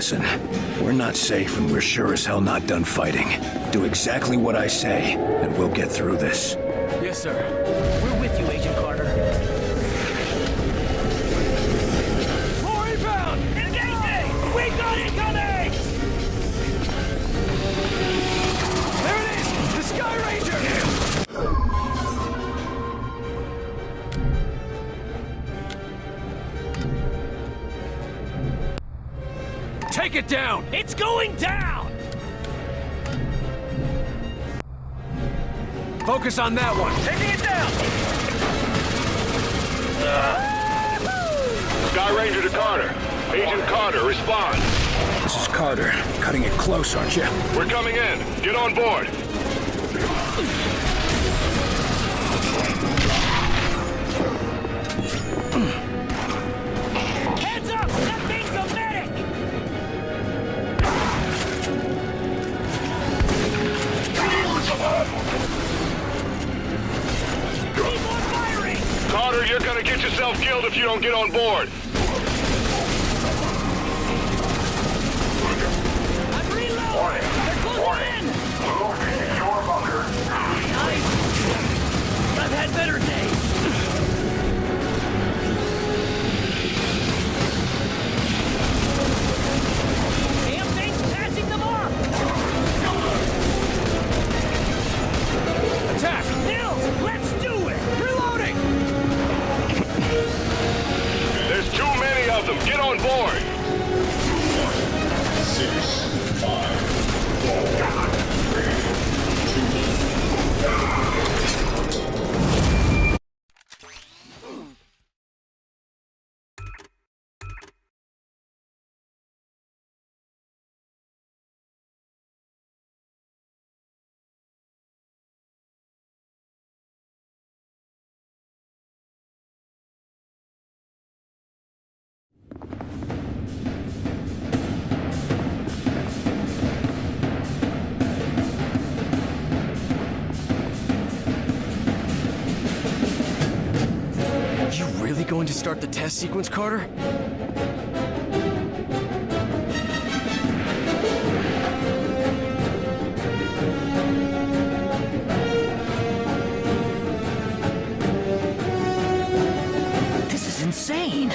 Listen, we're not safe and we're sure as hell not done fighting. Do exactly what I say, and we'll get through this. Yes, sir. We're with you, Agent Carter. More inbound! Engaging! We got incoming! There it is! The Sky Ranger! Take it down! It's going down! Focus on that one. Taking it down! Sky Ranger to Carter. Agent Carter, respond. This is Carter. Cutting it close, aren't you? We're coming in. Get on board. Heads up! That thing's a medic! Keep on firing! Carter, you're gonna get yourself killed if you don't get on board. I'm reloading! They're closing in! Move to secure bunker. Nice! I've had better days! Damn thing's passing them off! Attack! Nils, let's do it! Reloading! There's too many of them. Get on board. 6, 5, 4, 3, 2. You really going to start the test sequence, Carter? This is insane!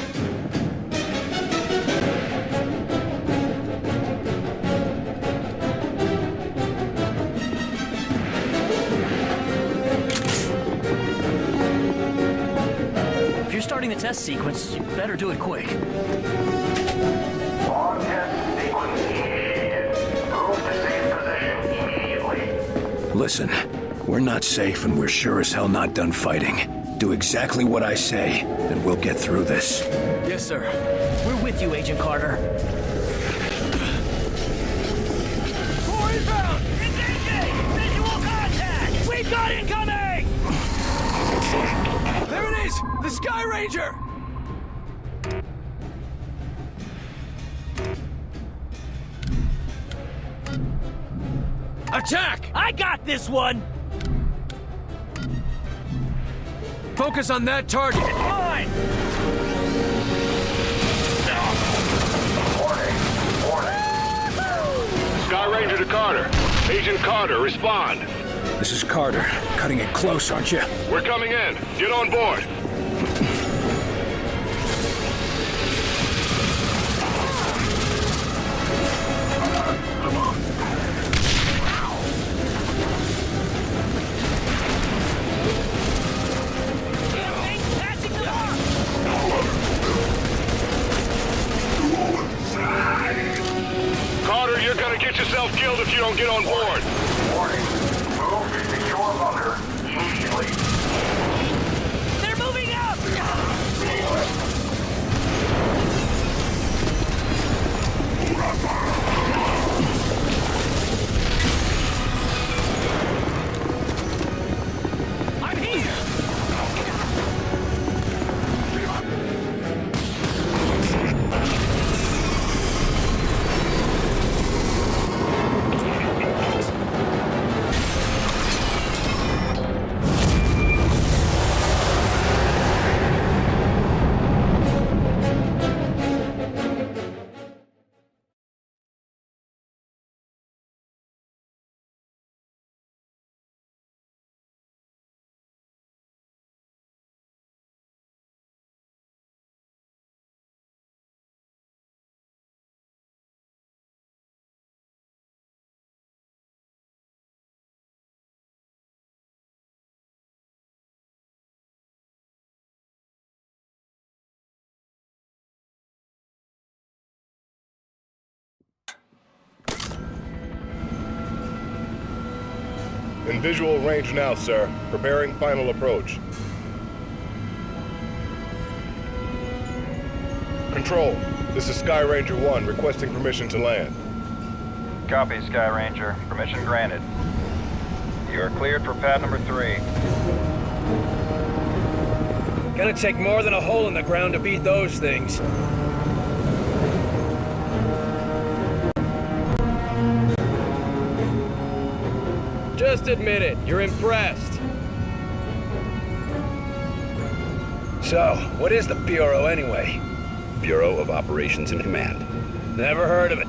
If you're starting the test sequence, you better do it quick. On test sequence initiated. Move to safe position immediately. Listen, we're not safe and we're sure as hell not done fighting. Do exactly what I say, and we'll get through this. Yes, sir. We're with you, Agent Carter. More inbound! Engaging! Visual contact! We've got incoming! There it is! The Sky Ranger! Attack! I got this one! Focus on that target. It's mine! Sky Ranger to Carter. Agent Carter, respond. This is Carter. Cutting it close, aren't you? We're coming in. Get on board. Carter, you're gonna get yourself killed if you don't get on board. Warning. Move to secure bunker immediately. They're moving up! I'm here! In visual range now, sir. Preparing final approach. Control, this is Sky Ranger 1 requesting permission to land. Copy, Sky Ranger. Permission granted. You are cleared for pad number 3. Gonna take more than a hole in the ground to beat those things. Just admit it, you're impressed. So, what is the Bureau anyway? Bureau of Operations and Command. Never heard of it.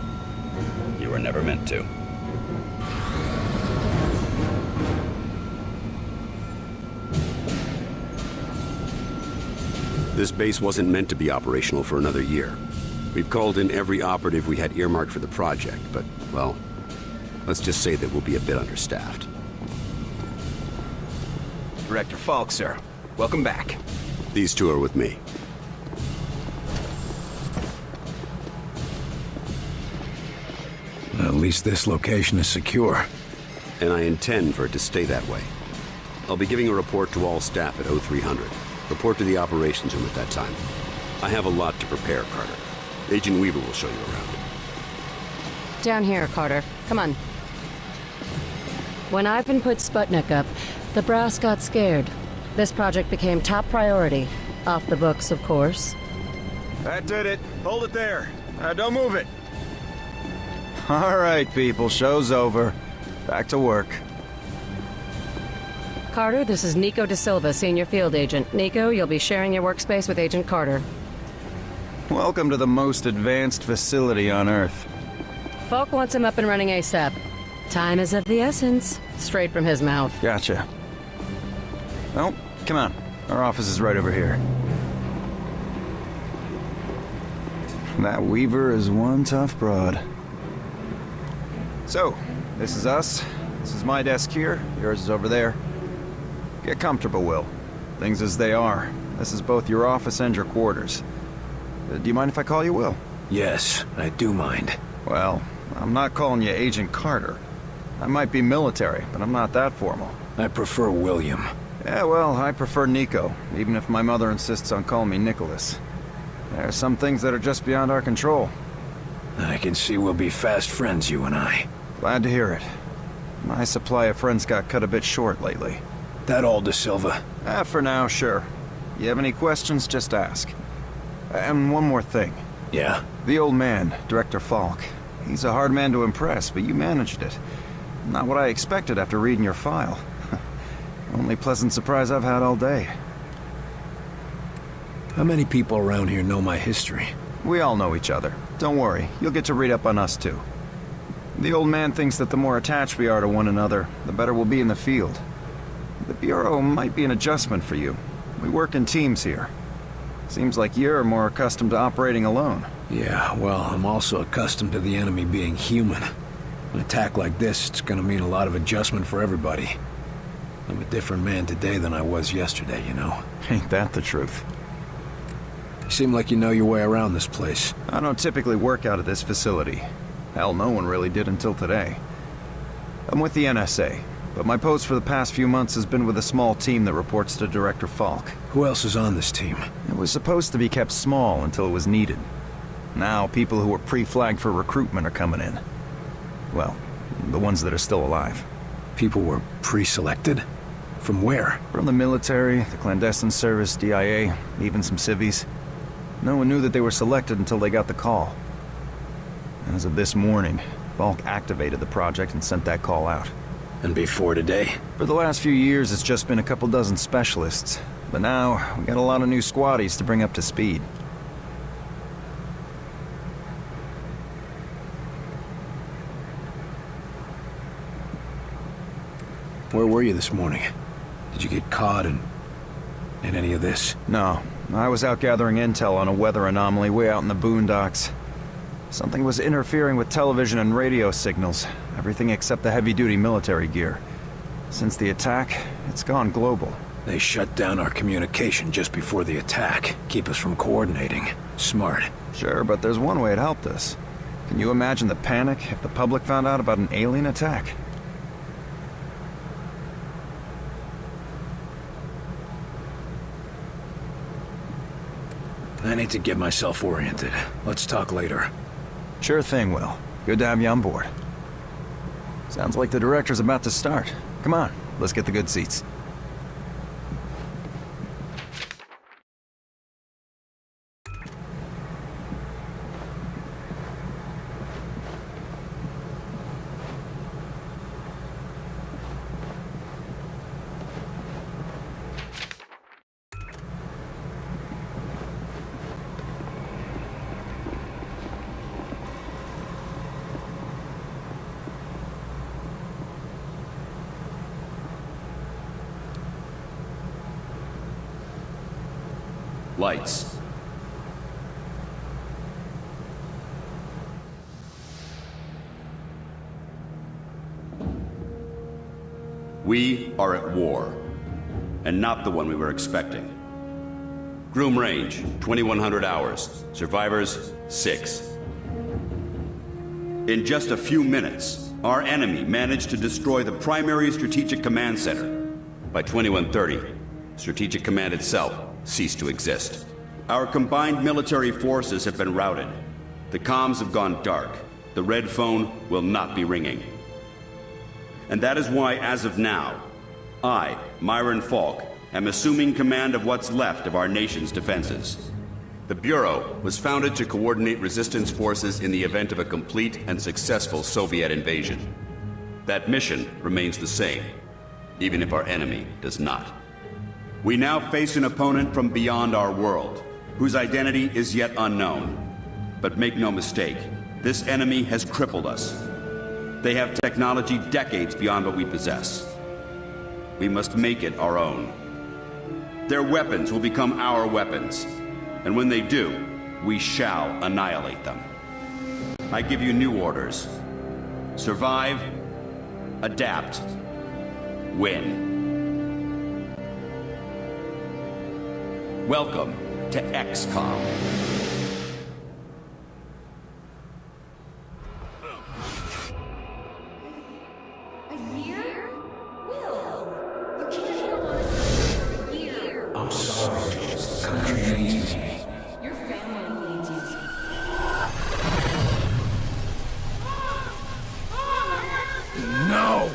You were never meant to. This base wasn't meant to be operational for another year. We've called in every operative we had earmarked for the project, but, well, let's just say that we'll be a bit understaffed. Director Falk, sir. Welcome back. These two are with me. At least this location is secure. And I intend for it to stay that way. I'll be giving a report to all staff at 0300. Report to the operations room at that time. I have a lot to prepare, Carter. Agent Weaver will show you around. Down here, Carter. Come on. When Ivan put Sputnik up, the brass got scared. This project became top priority. Off the books, of course. That did it. Hold it there. Don't move it. All right, people. Show's over. Back to work. Carter, this is Nico Da Silva, Senior Field Agent. Nico, you'll be sharing your workspace with Agent Carter. Welcome to the most advanced facility on Earth. Falk wants him up and running ASAP. Time is of the essence. Straight from his mouth. Gotcha. Well, come on. Our office is right over here. That Weaver is one tough broad. So, this is us. This is my desk here. Yours is over there. Get comfortable, Will. Things as they are. This is both your office and your quarters. Do you mind if I call you Will? Yes, I do mind. Well, I'm not calling you Agent Carter. I might be military, but I'm not that formal. I prefer William. Yeah, well, I prefer Nico, even if my mother insists on calling me Nicholas. There are some things that are just beyond our control. I can see we'll be fast friends, you and I. Glad to hear it. My supply of friends got cut a bit short lately. That all, Da Silva? For now, sure. You have any questions, just ask. And one more thing. Yeah? The old man, Director Falk. He's a hard man to impress, but you managed it. Not what I expected after reading your file. Only pleasant surprise I've had all day. How many people around here know my history? We all know each other. Don't worry, you'll get to read up on us too. The old man thinks that the more attached we are to one another, the better we'll be in the field. The Bureau might be an adjustment for you. We work in teams here. Seems like you're more accustomed to operating alone. Yeah, well, I'm also accustomed to the enemy being human. An attack like this, it's gonna mean a lot of adjustment for everybody. I'm a different man today than I was yesterday, you know? Ain't that the truth? You seem like you know your way around this place. I don't typically work out of this facility. Hell, no one really did until today. I'm with the NSA, but my post for the past few months has been with a small team that reports to Director Falk. Who else is on this team? It was supposed to be kept small until it was needed. Now, people who were pre-flagged for recruitment are coming in. Well, the ones that are still alive. People were pre-selected? From where? From the military, the clandestine service, DIA, even some civvies. No one knew that they were selected until they got the call. As of this morning, Falk activated the project and sent that call out. And before today? For the last few years, it's just been a couple dozen specialists. But now, we got a lot of new squaddies to bring up to speed. Where were you this morning? Did you get caught in any of this? No. I was out gathering intel on a weather anomaly way out in the boondocks. Something was interfering with television and radio signals, everything except the heavy-duty military gear. Since the attack, it's gone global. They shut down our communication just before the attack, keep us from coordinating. Smart. Sure, but there's one way it helped us. Can you imagine the panic if the public found out about an alien attack? I need to get myself oriented. Let's talk later. Sure thing, Will. Good to have you on board. Sounds like the director's about to start. Come on, let's get the good seats. Lights. We are at war, and not the one we were expecting. Groom range, 2100 hours. Survivors, 6. In just a few minutes, our enemy managed to destroy the primary strategic command center. By 2130, Strategic Command itself ceased to exist. Our combined military forces have been routed. The comms have gone dark. The red phone will not be ringing. And that is why, as of now, I, Myron Falk, am assuming command of what's left of our nation's defenses. The Bureau was founded to coordinate resistance forces in the event of a complete and successful Soviet invasion. That mission remains the same, even if our enemy does not. We now face an opponent from beyond our world, whose identity is yet unknown. But make no mistake, this enemy has crippled us. They have technology decades beyond what we possess. We must make it our own. Their weapons will become our weapons, and when they do, we shall annihilate them. I give you new orders. Survive, adapt, win. Welcome to XCOM. A year? Will, you can't go on this for a year. I'm sorry. Country needs me. Your family needs you. No!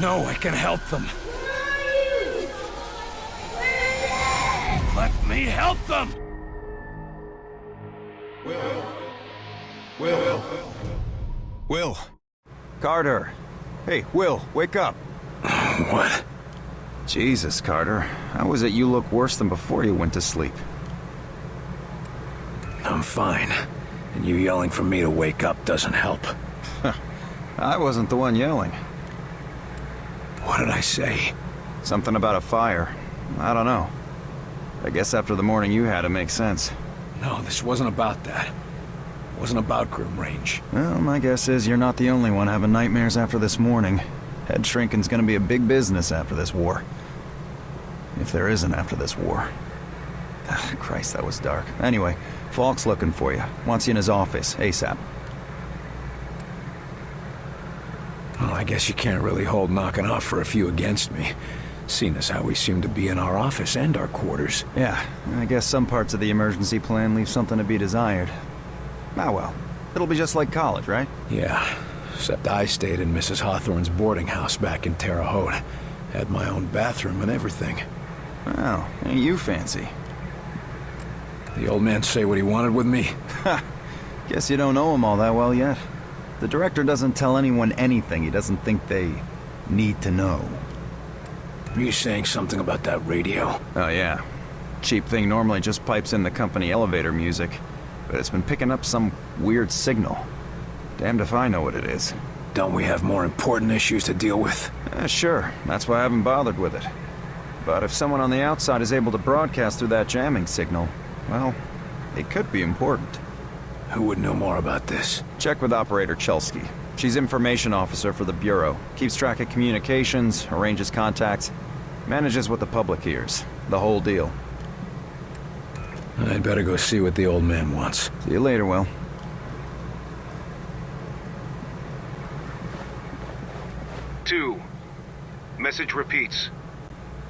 No, I can help them. Let me help them! Will. Carter. Hey, Will, wake up. What? Jesus, Carter. How is it you look worse than before you went to sleep? I'm fine. And you yelling for me to wake up doesn't help. I wasn't the one yelling. What did I say? Something about a fire. I don't know. I guess after the morning you had, it makes sense. No, this wasn't about that. It wasn't about Groom Range. Well, my guess is you're not the only one having nightmares after this morning. Head shrinking's gonna be a big business after this war. If there isn't after this war. Christ, that was dark. Anyway, Falk's looking for you. Wants you in his office, ASAP. Well, I guess you can't really hold knocking off for a few against me, seeing as how we seem to be in our office and our quarters. Yeah, I guess some parts of the emergency plan leave something to be desired. Ah well, it'll be just like college, right? Yeah, except I stayed in Mrs. Hawthorne's boarding house back in Terre Haute. Had my own bathroom and everything. Wow, ain't you fancy? The old man say what he wanted with me? Ha! Guess you don't know him all that well yet. The director doesn't tell anyone anything he doesn't think they need to know. Are you saying something about that radio? Oh yeah. Cheap thing normally just pipes in the company elevator music, but it's been picking up some weird signal. Damned if I know what it is. Don't we have more important issues to deal with? Sure, that's why I haven't bothered with it. But if someone on the outside is able to broadcast through that jamming signal, well, it could be important. Who would know more about this? Check with Operator Chelsky. She's information officer for the Bureau. Keeps track of communications, arranges contacts, manages what the public hears. The whole deal. I'd better go see what the old man wants. See you later, Will. Message repeats.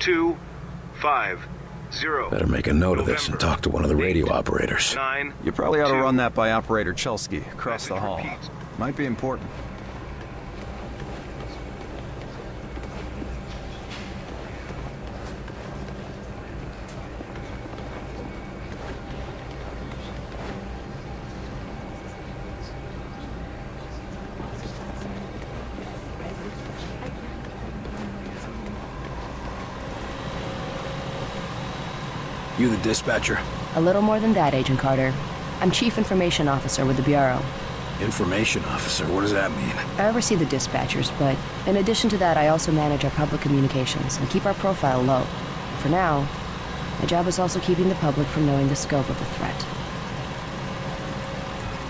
250. Better make a note of this and talk to one of the radio operators. 9. You probably ought to run that by Operator Chelsky across the Message hall. repeats. Might be important. You the dispatcher? A little more than that, Agent Carter. I'm Chief Information Officer with the Bureau. Information officer, what does that mean? I oversee the dispatchers, but in addition to that, I also manage our public communications and keep our profile low. For now, my job is also keeping the public from knowing the scope of the threat.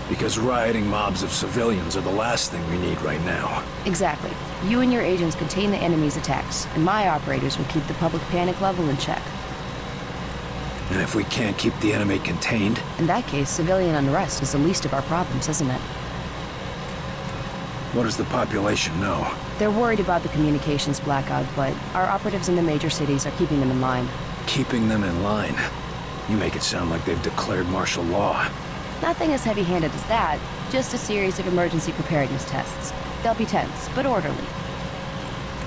Because rioting mobs of civilians are the last thing we need right now. Exactly. You and your agents contain the enemy's attacks, and my operators will keep the public panic level in check. And if we can't keep the enemy contained? In that case, civilian unrest is the least of our problems, isn't it? What does the population know? They're worried about the communications blackout, but our operatives in the major cities are keeping them in line. Keeping them in line? You make it sound like they've declared martial law. Nothing as heavy-handed as that, just a series of emergency preparedness tests. They'll be tense, but orderly.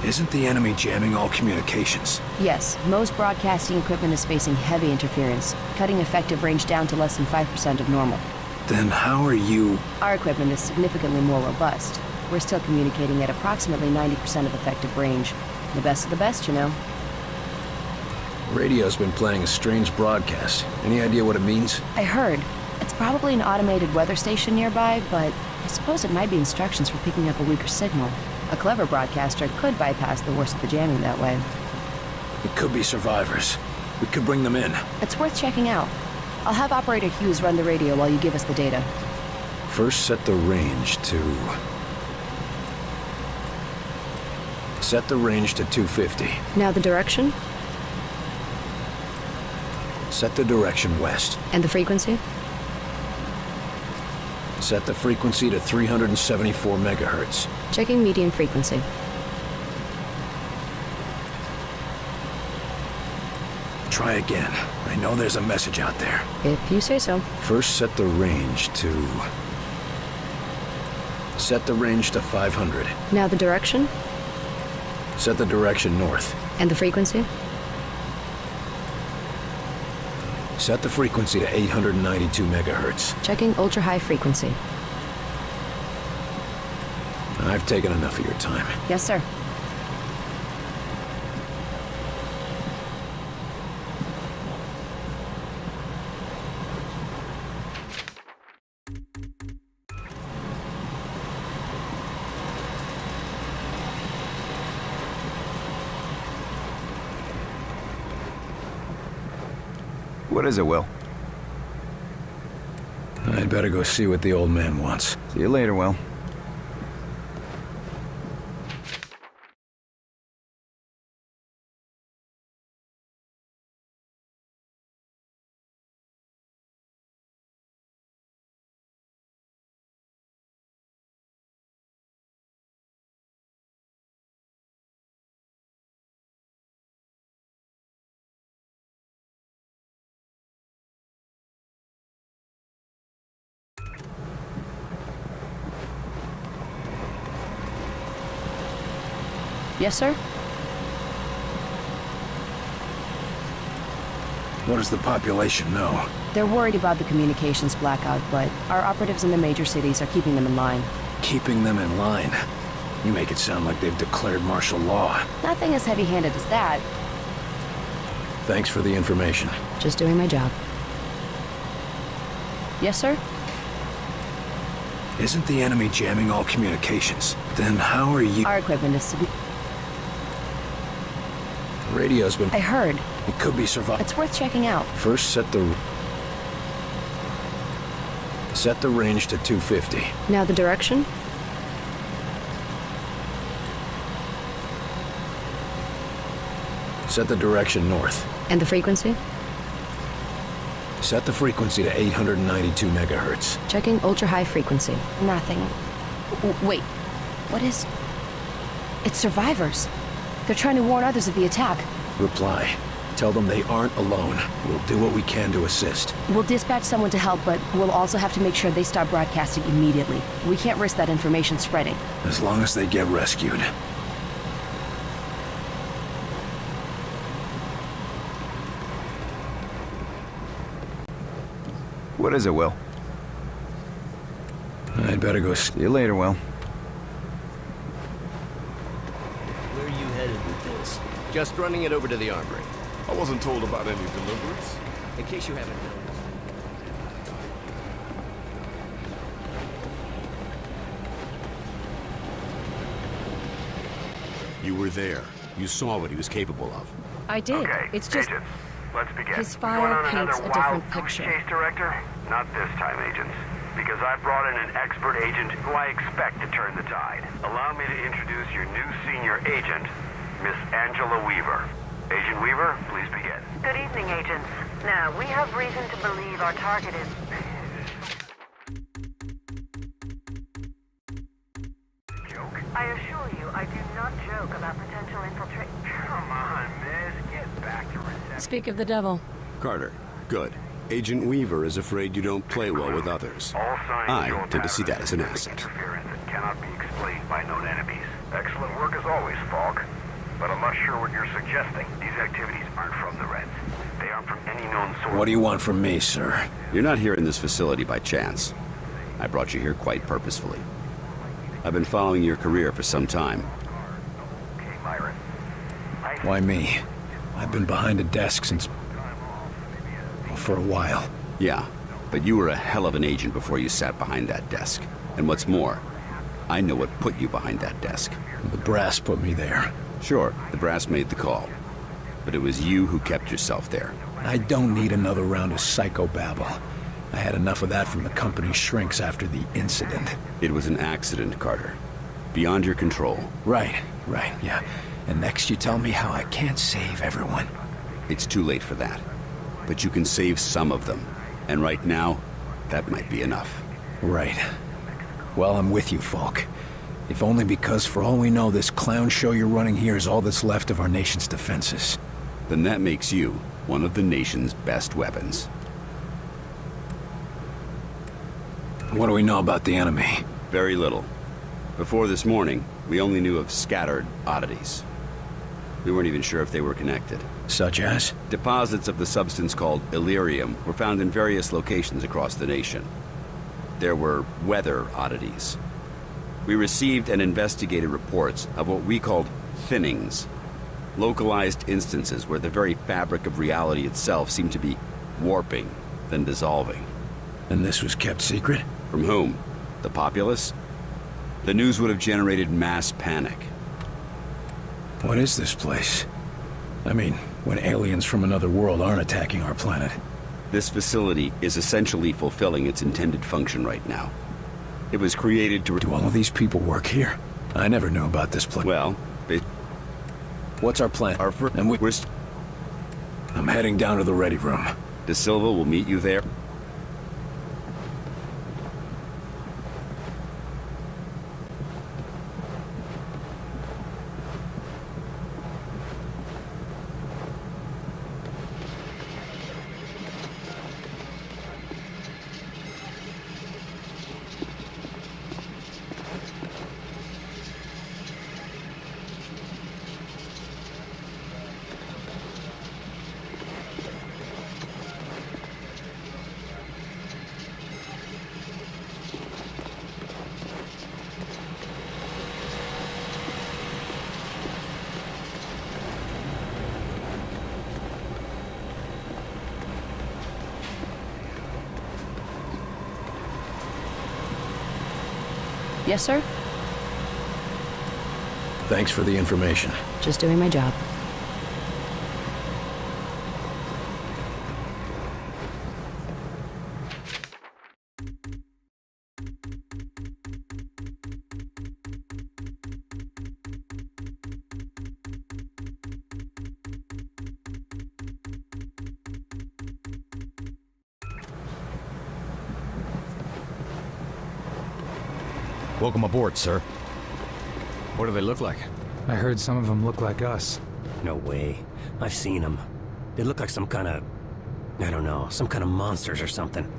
Isn't the enemy jamming all communications? Yes, most broadcasting equipment is facing heavy interference, cutting effective range down to less than 5% of normal. Then how are you... Our equipment is significantly more robust. We're still communicating at approximately 90% of effective range. The best of the best, you know. Radio's been playing a strange broadcast. Any idea what it means? I heard. It's probably an automated weather station nearby, but I suppose it might be instructions for picking up a weaker signal. A clever broadcaster could bypass the worst of the jamming that way. It could be survivors. We could bring them in. It's worth checking out. I'll have Operator Hughes run the radio while you give us the data. First, set the range to 250. Now the direction? Set the direction west. And the frequency? Set the frequency to 374 megahertz. Checking median frequency. Try again. I know there's a message out there. If you say so. First, set the range to 500. Now the direction? Set the direction north. And the frequency? Set the frequency to 892 megahertz. Checking ultra-high frequency. I've taken enough of your time. Yes, sir. What is it, Will? I'd better go see what the old man wants. See you later, Will. Yes, sir? What does the population know? They're worried about the communications blackout, but our operatives in the major cities are keeping them in line. Keeping them in line? You make it sound like they've declared martial law. Nothing as heavy-handed as that. Thanks for the information. Just doing my job. Yes, sir? Isn't the enemy jamming all communications? Then how are you... Our equipment is Radio's been... I heard. It could be survivors. It's worth checking out. First, set the range to 250. Now the direction? Set the direction north. And the frequency? Set the frequency to 892 megahertz. Checking ultra-high frequency. Nothing. Wait. What is... It's survivors. They're trying to warn others of the attack. Reply. Tell them they aren't alone. We'll do what we can to assist. We'll dispatch someone to help, but we'll also have to make sure they start broadcasting immediately. We can't risk that information spreading. As long as they get rescued. What is it, Will? I'd better go See you later, Will. Where are you headed with this? Just running it over to the armory. I wasn't told about any deliveries. In case you haven't noticed. You were there. You saw what he was capable of. I did. Okay, It's just agents, let's begin. his We fire going on paints another a different wild goose picture. chase, Director? Not this time, agents. Because I brought in an expert agent who I expect to turn the tide. Allow me to introduce your new senior agent, Miss Angela Weaver. Agent Weaver, please begin. Good evening, agents. Now, we have reason to believe our target is... Joke. I assure you, I do not joke about potential infiltration. Come on, miss. Get back to reception. Speak of the devil. Carter, good. Agent Weaver is afraid you don't play well with others. All signs I show a tend to see pattern that as an of asset. interference that cannot be explained by known enemies. Excellent work as always, Falk. But I'm not sure what you're suggesting. These activities aren't from the Reds. They aren't from any known source. What do you want from me, sir? You're not here in this facility by chance. I brought you here quite purposefully. I've been following your career for some time. Okay, Myron. Why me? I've been behind a desk since... well, for a while. Yeah, but you were a hell of an agent before you sat behind that desk. And what's more, I know what put you behind that desk. The brass put me there. Sure, the brass made the call. But it was you who kept yourself there. I don't need another round of psychobabble. I had enough of that from the company's shrinks after the incident. It was an accident, Carter. Beyond your control. Right, yeah. And next you tell me how I can't save everyone. It's too late for that. But you can save some of them. And right now, that might be enough. Right. Well, I'm with you, Falk. If only because, for all we know, this clown show you're running here is all that's left of our nation's defenses. Then that makes you one of the nation's best weapons. What do we know about the enemy? Very little. Before this morning, we only knew of scattered oddities. We weren't even sure if they were connected. Such as? Deposits of the substance called Illyrium were found in various locations across the nation. There were weather oddities. We received and investigated reports of what we called thinnings. Localized instances where the very fabric of reality itself seemed to be warping, then dissolving. And this was kept secret? From whom? The populace? The news would have generated mass panic. What is this place? I mean, when aliens from another world aren't attacking our planet. This facility is essentially fulfilling its intended function right now. It was created to... Do all of these people work here? I never knew about this place. Well, what's our plan? And we're... I'm heading down to the ready room. De Silva will meet you there. Yes, sir? Thanks for the information. Just doing my job. Welcome aboard, sir. What do they look like? I heard some of them look like us. No way. I've seen them. They look like some kind of... I don't know, some kind of monsters or something.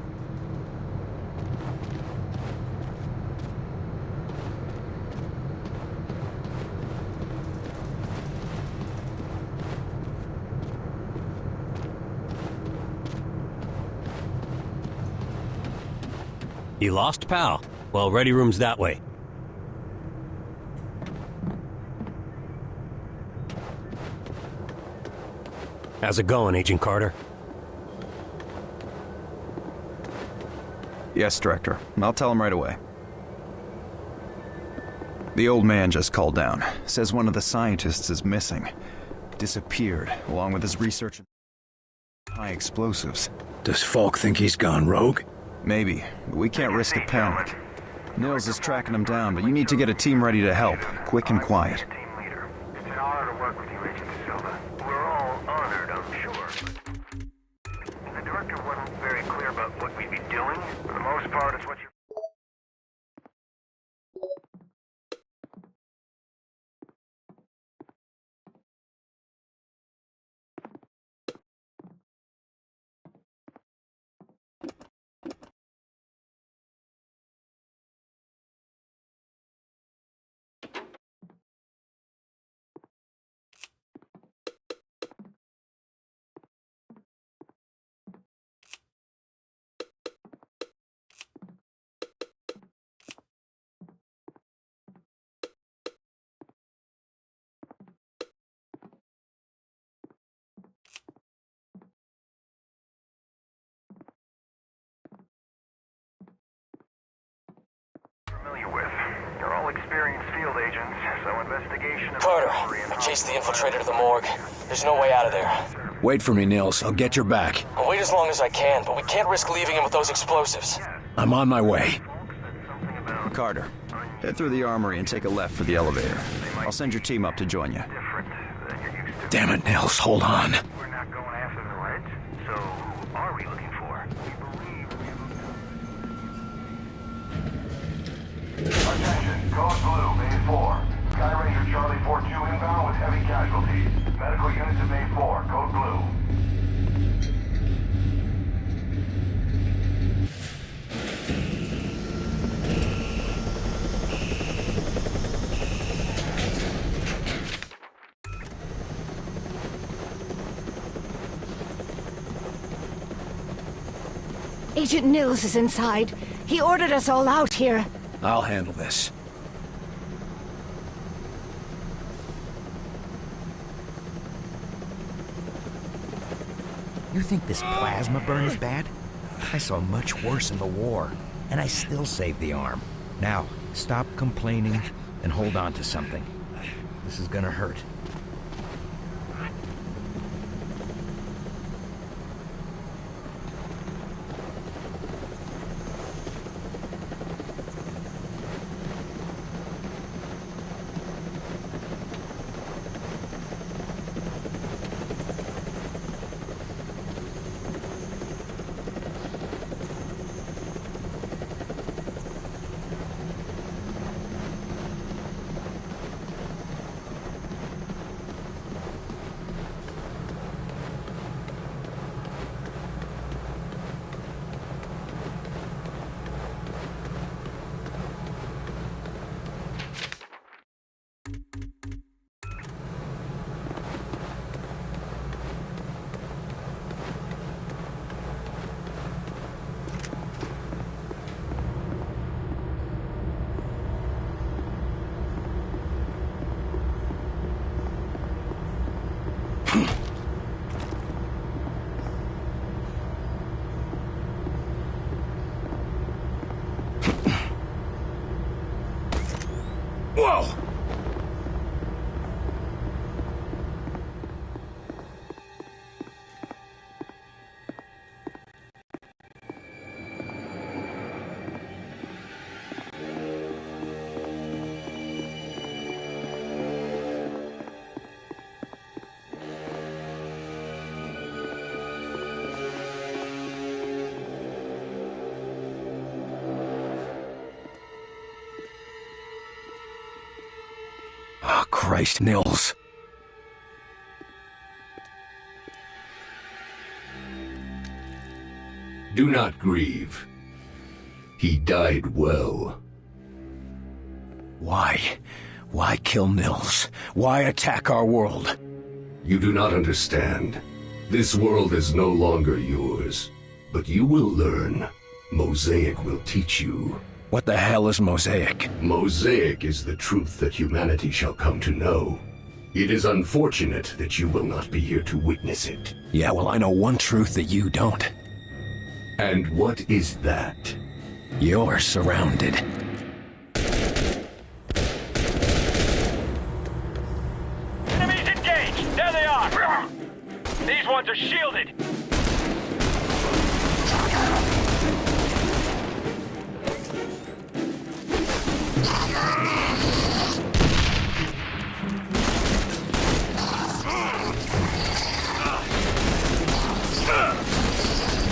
You lost, pal? Well, ready room's that way. How's it going, Agent Carter? Yes, Director. I'll tell him right away. The old man just called down. Says one of the scientists is missing. Disappeared, along with his research in high explosives. Does Falk think he's gone rogue? Maybe, but we can't risk a panic. Nils is tracking him down, but you need to get a team ready to help, quick and quiet. Team leader. It's an honor to work with you, Agent Silva. We're all honored, I'm sure. The director wasn't very clear about what we'd be doing. For the most part, it's what you... familiar with. You're all experienced field agents, so investigation... Carter, I chased the infiltrator to the morgue. There's no way out of there. Wait for me, Nils. I'll get your back. I'll wait as long as I can, but we can't risk leaving him with those explosives. I'm on my way. Carter, head through the armory and take a left for the elevator. I'll send your team up to join you. Damn it, Nils. Hold on. We're not going after the Reds, so who are we looking for? Attention, Code Blue, Bay 4. Sky Ranger Charlie 4-2 inbound with heavy casualties. Medical units at Bay 4, Code Blue. Agent Nils is inside. He ordered us all out here. I'll handle this. You think this plasma burn is bad? I saw much worse in the war, and I still saved the arm. Now, stop complaining and hold on to something. This is gonna hurt. Oh, Christ, Nils. Do not grieve. He died well. Why? Why kill Nils? Why attack our world? You do not understand. This world is no longer yours. But you will learn. Mosaic will teach you. What the hell is Mosaic? Mosaic is the truth that humanity shall come to know. It is unfortunate that you will not be here to witness it. Yeah, well, I know one truth that you don't. And what is that? You're surrounded. Enemies engaged! There they are! These ones are shielded!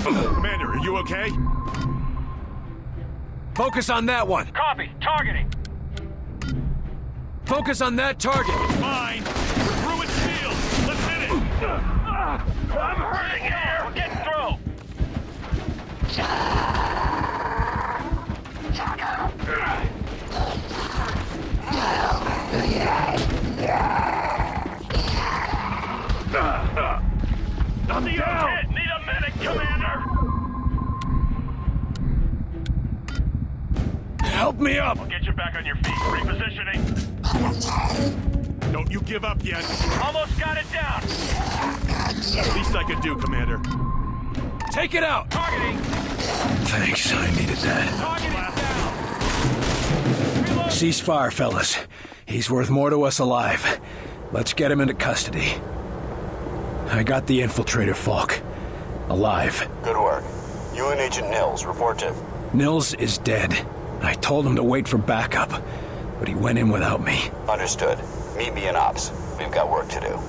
Commander, are you okay? Focus on that one! Copy! Targeting! Focus on that target! Mine! Through its shield! Let's hit it! I'm hurting here! We're getting through! Nothing else! Need a medic, Commander! Help me up! We'll get you back on your feet. Repositioning. Don't you give up yet. Almost got it down. Least I could do, Commander. Take it out! Targeting. Thanks, I needed that. Targeting down. Ceasefire, fellas. He's worth more to us alive. Let's get him into custody. I got the infiltrator, Falk. Alive. Good work. You and Agent Nils, report to. Nils is dead. I told him to wait for backup, but he went in without me. Understood. Meet me in Ops. We've got work to do.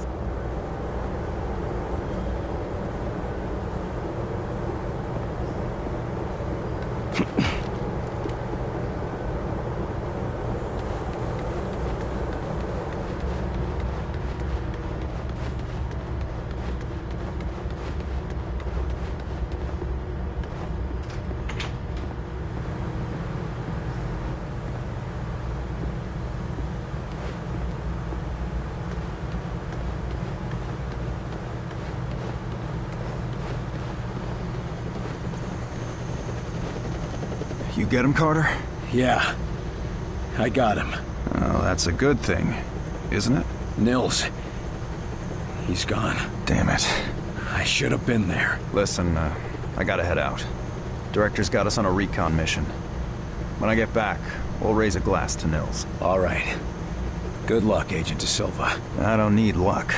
You get him, Carter? Yeah. I got him. Oh, that's a good thing, isn't it? Nils. He's gone. Damn it. I should have been there. Listen, I gotta head out. Director's got us on a recon mission. When I get back, we'll raise a glass to Nils. All right. Good luck, Agent De Silva. I don't need luck.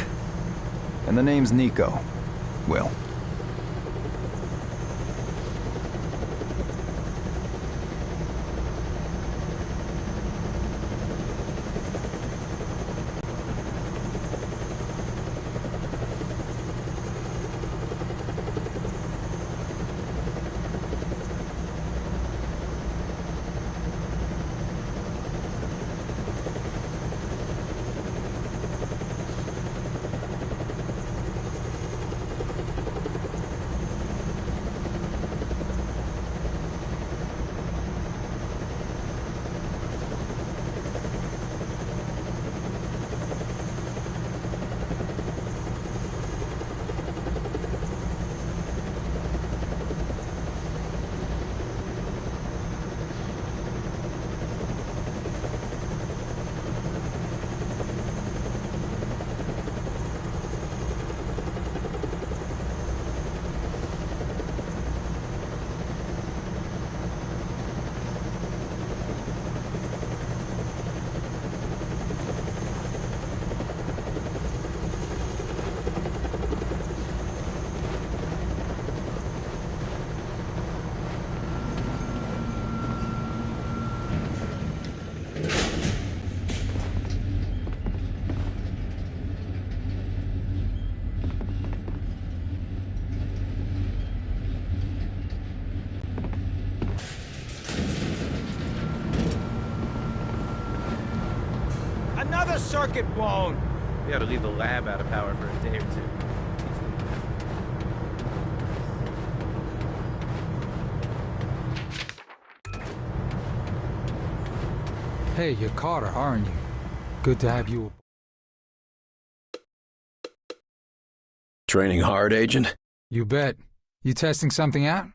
And the name's Nico. Will. a circuit blown! We gotta leave the lab out of power for a day or two. Hey, you're Carter, aren't you? Good to have you. Training hard, Agent? You bet. You testing something out?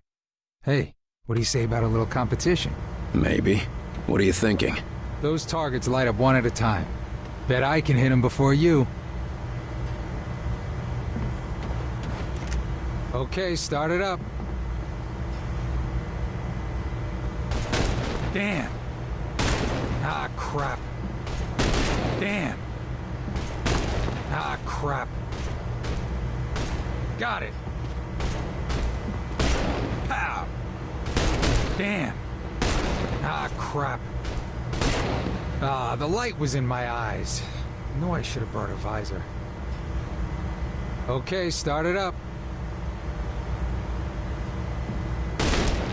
Hey, what do you say about a little competition? Maybe. What are you thinking? Those targets light up one at a time. Bet I can hit them before you. Okay, start it up. Damn. Ah, crap. Damn. Ah, crap. Got it. Pow. Damn. Ah, crap. Ah, the light was in my eyes. I knew I should have brought a visor. Okay, start it up.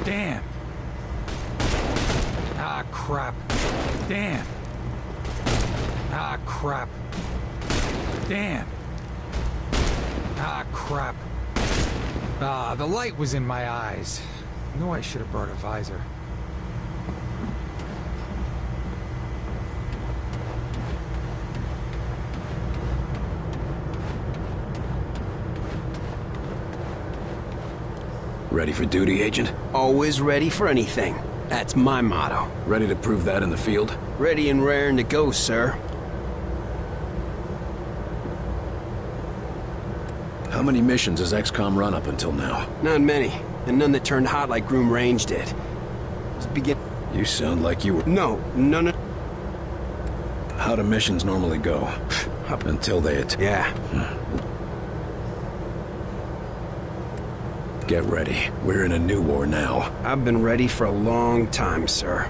Damn. Ah, crap. Damn. Ah, crap. Damn. Ah, crap. Ah, the light was in my eyes. I knew I should have brought a visor. Ready for duty, Agent? Always ready for anything. That's my motto. Ready to prove that in the field? Ready and raring to go, sir. How many missions has XCOM run up until now? Not many, and none that turned hot like Groom Range did. Let's begin. You sound like you were... No, none of... How do missions normally go? Up until they... Yeah. Get ready. We're in a new war now. I've been ready for a long time, sir.